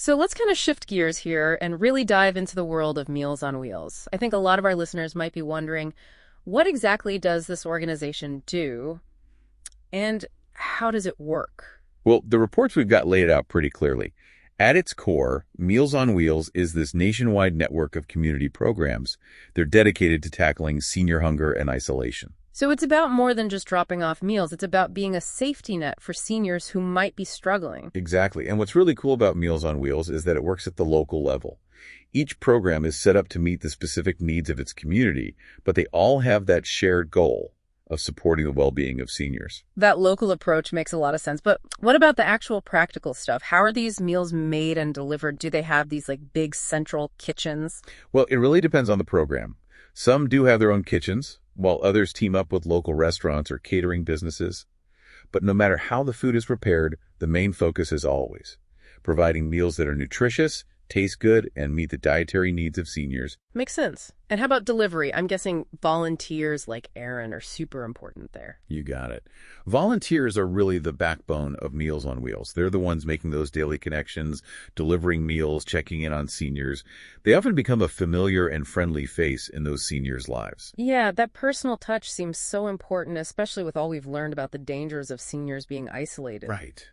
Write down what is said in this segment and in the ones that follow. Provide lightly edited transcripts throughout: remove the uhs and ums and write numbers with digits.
So let's kind of shift gears here and really dive into the world of Meals on Wheels. I think a lot of our listeners might be wondering, what exactly does this organization do and how does it work? Well, the reports we've got laid out pretty clearly. At its core, Meals on Wheels is this nationwide network of community programs. They're dedicated to tackling senior hunger and isolation. So it's about more than just dropping off meals. It's about being a safety net for seniors who might be struggling. Exactly. And what's really cool about Meals on Wheels is that it works at the local level. Each program is set up to meet the specific needs of its community, but they all have that shared goal of supporting the well-being of seniors. That local approach makes a lot of sense. But what about the actual practical stuff? How are these meals made and delivered? Do they have these big central kitchens? Well, it really depends on the program. Some do have their own kitchens, while others team up with local restaurants or catering businesses. But no matter how the food is prepared, the main focus is always providing meals that are nutritious, taste good, and meet the dietary needs of seniors. Makes sense. And how about delivery? I'm guessing volunteers like Erin are super important there. You got it. Volunteers are really the backbone of Meals on Wheels. They're the ones making those daily connections, delivering meals, checking in on seniors. They often become a familiar and friendly face in those seniors' lives. Yeah, that personal touch seems so important, especially with all we've learned about the dangers of seniors being isolated. Right.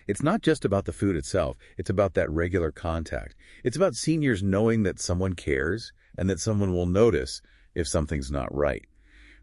It's not just about the food itself. It's about that regular contact. It's about seniors knowing that someone cares and that someone will notice if something's not right.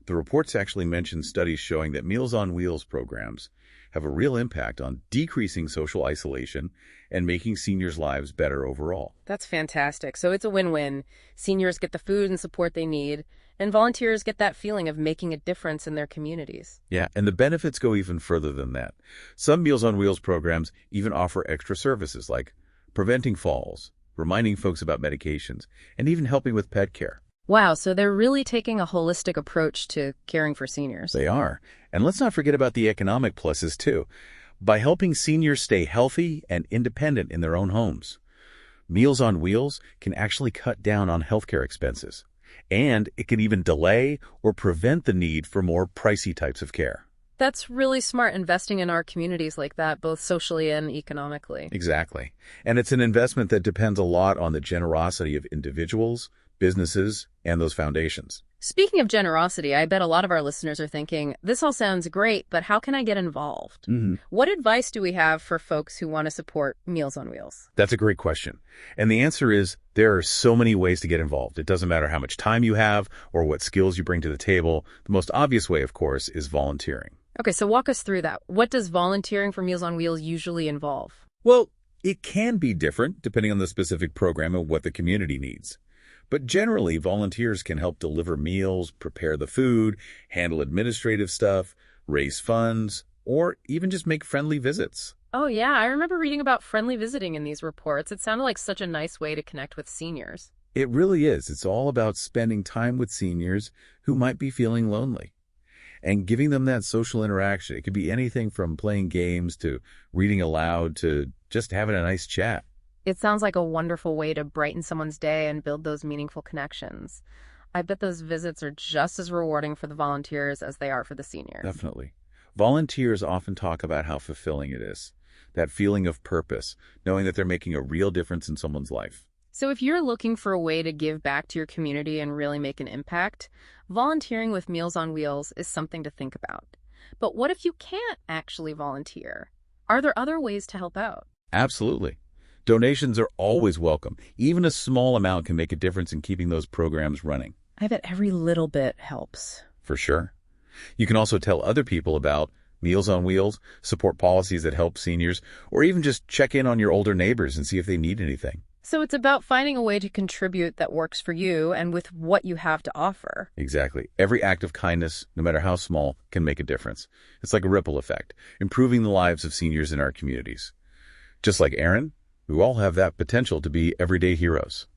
The reports actually mention studies showing that Meals on Wheels programs have a real impact on decreasing social isolation and making seniors' lives better overall. That's fantastic. So it's a win-win. Seniors get the food and support they need, and volunteers get that feeling of making a difference in their communities. Yeah, and the benefits go even further than that. Some Meals on Wheels programs even offer extra services like preventing falls, reminding folks about medications, and even helping with pet care. Wow, so they're really taking a holistic approach to caring for seniors. They are. And let's not forget about the economic pluses, too. By helping seniors stay healthy and independent in their own homes, Meals on Wheels can actually cut down on healthcare expenses. And it can even delay or prevent the need for more pricey types of care. That's really smart, investing in our communities like that, both socially and economically. Exactly. And it's an investment that depends a lot on the generosity of individuals, businesses, and those foundations. Speaking of generosity, I bet a lot of our listeners are thinking, this all sounds great, but how can I get involved? What advice do we have for folks who want to support Meals on Wheels? That's a great question. And the answer is there are so many ways to get involved. It doesn't matter how much time you have or what skills you bring to the table. The most obvious way, of course, is volunteering. Okay, so walk us through that. What does volunteering for Meals on Wheels usually involve? Well, it can be different depending on the specific program and what the community needs. But generally, volunteers can help deliver meals, prepare the food, handle administrative stuff, raise funds, or even just make friendly visits. Oh, yeah, I remember reading about friendly visiting in these reports. It sounded like such a nice way to connect with seniors. It really is. It's all about spending time with seniors who might be feeling lonely and giving them that social interaction. It could be anything from playing games to reading aloud to just having a nice chat. It sounds like a wonderful way to brighten someone's day and build those meaningful connections. I bet those visits are just as rewarding for the volunteers as they are for the seniors. Definitely. Volunteers often talk about how fulfilling it is. That feeling of purpose, knowing that they're making a real difference in someone's life. So if you're looking for a way to give back to your community and really make an impact, volunteering with Meals on Wheels is something to think about. But what if you can't actually volunteer? Are there other ways to help out? Absolutely. Donations are always welcome. Even a small amount can make a difference in keeping those programs running. I bet every little bit helps. For sure. You can also tell other people about Meals on Wheels, support policies that help seniors, or even just check in on your older neighbors and see if they need anything. So it's about finding a way to contribute that works for you and with what you have to offer. Exactly. Every act of kindness, no matter how small, can make a difference. It's like a ripple effect, improving the lives of seniors in our communities. Just like Erin, we all have that potential to be everyday heroes.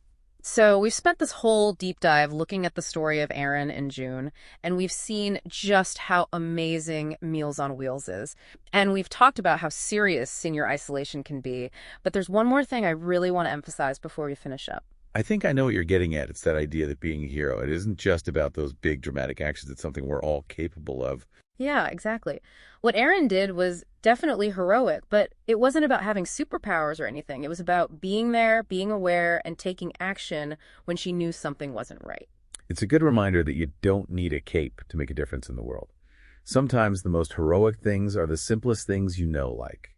So we've spent this whole deep dive looking at the story of Erin and June, and we've seen just how amazing Meals on Wheels is. And we've talked about how serious senior isolation can be. But there's one more thing I really want to emphasize before we finish up. I think I know what you're getting at. It's that idea that being a hero, it isn't just about those big dramatic actions. It's something we're all capable of. Yeah, exactly. What Erin did was Definitely heroic, but it wasn't about having superpowers or anything. It was about being there, being aware, and taking action when she knew something wasn't right. It's a good reminder that you don't need a cape to make a difference in the world. Sometimes the most heroic things are the simplest things you know, like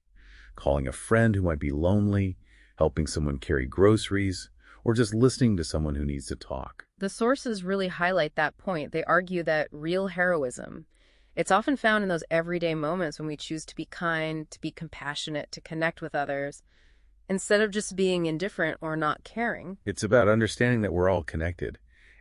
calling a friend who might be lonely, helping someone carry groceries, or just listening to someone who needs to talk. The sources really highlight that point. They argue that real heroism, it's often found in those everyday moments when we choose to be kind, to be compassionate, to connect with others, instead of just being indifferent or not caring. It's about understanding that we're all connected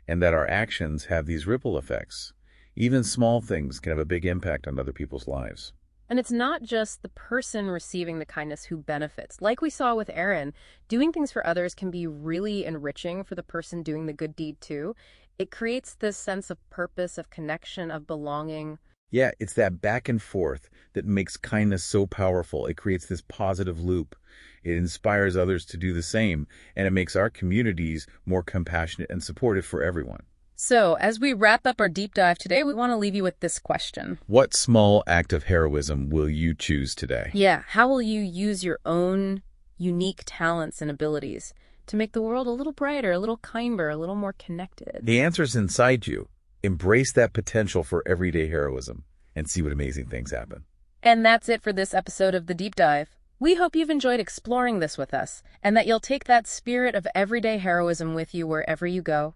and that our actions have these ripple effects. Even small things can have a big impact on other people's lives. And it's not just the person receiving the kindness who benefits. Like we saw with Erin, doing things for others can be really enriching for the person doing the good deed too. It creates this sense of purpose, of connection, of belonging. Yeah, it's that back and forth that makes kindness so powerful. It creates this positive loop. It inspires others to do the same, and it makes our communities more compassionate and supportive for everyone. So, as we wrap up our deep dive today, we want to leave you with this question. What small act of heroism will you choose today? Yeah, how will you use your own unique talents and abilities to make the world a little brighter, a little kinder, a little more connected? The answer's inside you. Embrace that potential for everyday heroism and see what amazing things happen. And that's it for this episode of The Deep Dive. We hope you've enjoyed exploring this with us and that you'll take that spirit of everyday heroism with you wherever you go.